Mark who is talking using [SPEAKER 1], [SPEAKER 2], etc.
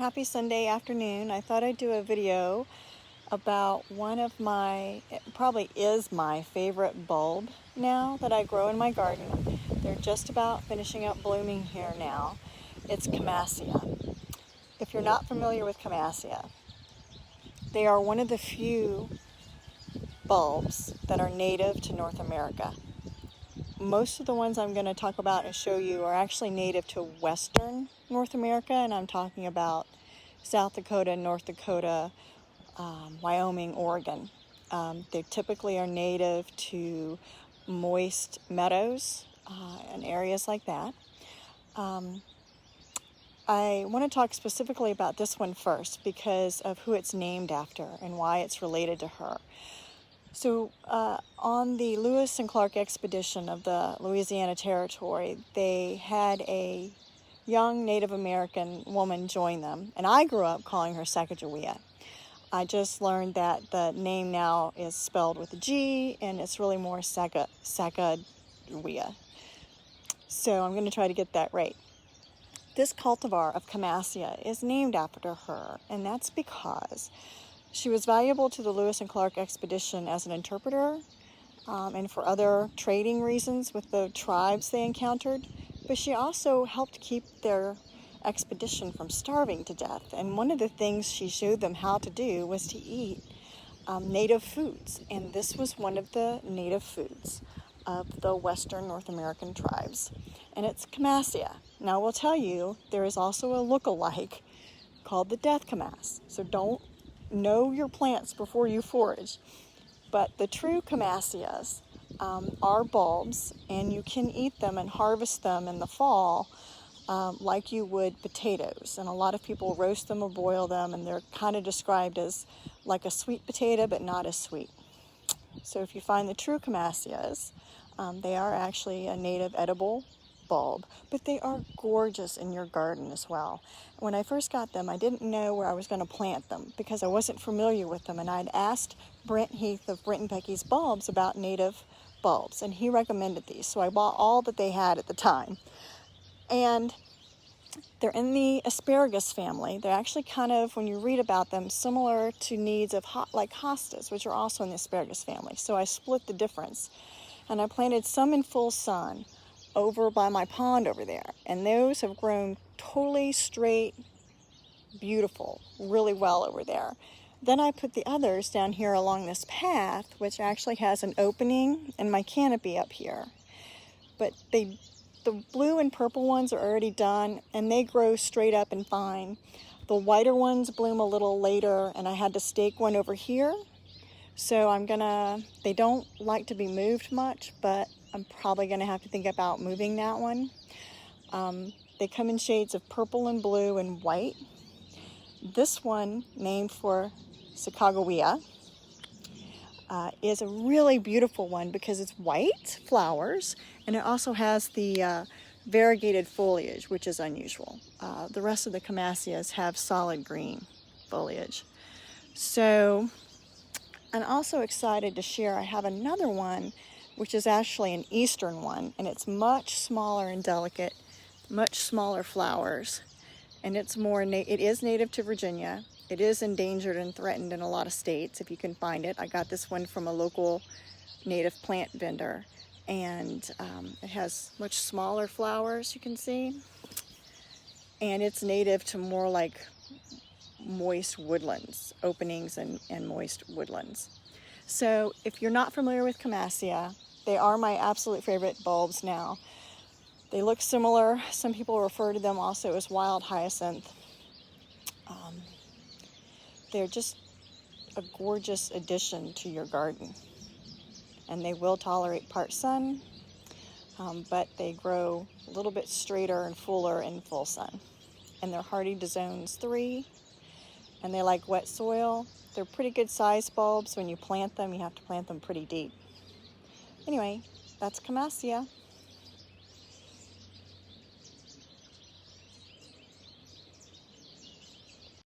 [SPEAKER 1] Happy Sunday afternoon. I thought I'd do a video about one of it probably is my favorite bulb now that I grow in my garden. They're just about finishing up blooming here now. It's Camassia. If you're not familiar with Camassia, they are one of the few bulbs that are native to North America. Most of the ones I'm going to talk about and show you are actually native to Western North America, and I'm talking about South Dakota, North Dakota, Wyoming, Oregon. They typically are native to moist meadows and areas like that. I want to talk specifically about this one first because of who it's named after and why it's related to her. So on the Lewis and Clark expedition of the Louisiana Territory, they had a young Native American woman join them, and I grew up calling her Sacajawea. I just learned that the name now is spelled with a G, and it's really more Sacajawea. So I'm going to try to get that right. This cultivar of Camassia is named after her, and that's because she was valuable to the Lewis and Clark expedition as an interpreter and for other trading reasons with the tribes they encountered, but she also helped keep their expedition from starving to death. And one of the things she showed them how to do was to eat native foods, and this was one of the native foods of the Western North American tribes, and it's Camassia. Now, I will tell you, there is also a look-alike called the death Camas, so don't know your plants before you forage. But the true Camassias are bulbs, and you can eat them and harvest them in the fall like you would potatoes. And a lot of people roast them or boil them, and they're kind of described as like a sweet potato, but not as sweet. So if you find the true Camassias, they are actually a native edible bulb, but they are gorgeous in your garden as well. When I first got them, I didn't know where I was going to plant them because I wasn't familiar with them, and I'd asked Brent Heath of Brent and Becky's Bulbs about native bulbs, and he recommended these, so I bought all that they had at the time. And they're in the asparagus family. They're actually kind of, when you read about them, similar to needs of like hostas, which are also in the asparagus family. So I split the difference, and I planted some in full sun over by my pond over there, and those have grown totally straight, beautiful, really well over there. Then I put the others down here along this path, which actually has an opening in my canopy up here. But the blue and purple ones are already done, and they grow straight up and fine. The whiter ones bloom a little later, and I had to stake one over here. So they don't like to be moved much, but I'm probably gonna have to think about moving that one. They come in shades of purple and blue and white. This one, named for Sacajawea, is a really beautiful one because it's white flowers, and it also has the variegated foliage, which is unusual. The rest of the Camassias have solid green foliage. So I'm also excited to share, I have another one which is actually an eastern one, and it's much smaller and delicate, much smaller flowers, and it is native to Virginia. It is endangered and threatened in a lot of states if you can find it. I got this one from a local native plant vendor, and it has much smaller flowers, you can see, and it's native to more like moist woodlands, openings and moist woodlands. So if you're not familiar with Camassia, they are my absolute favorite bulbs now. They look similar. Some people refer to them also as wild hyacinth. They're just a gorgeous addition to your garden. And they will tolerate part sun, but they grow a little bit straighter and fuller in full sun. And they're hardy to zones 3, and they like wet soil. They're pretty good sized bulbs. When you plant them, you have to plant them pretty deep. Anyway, that's Camassia.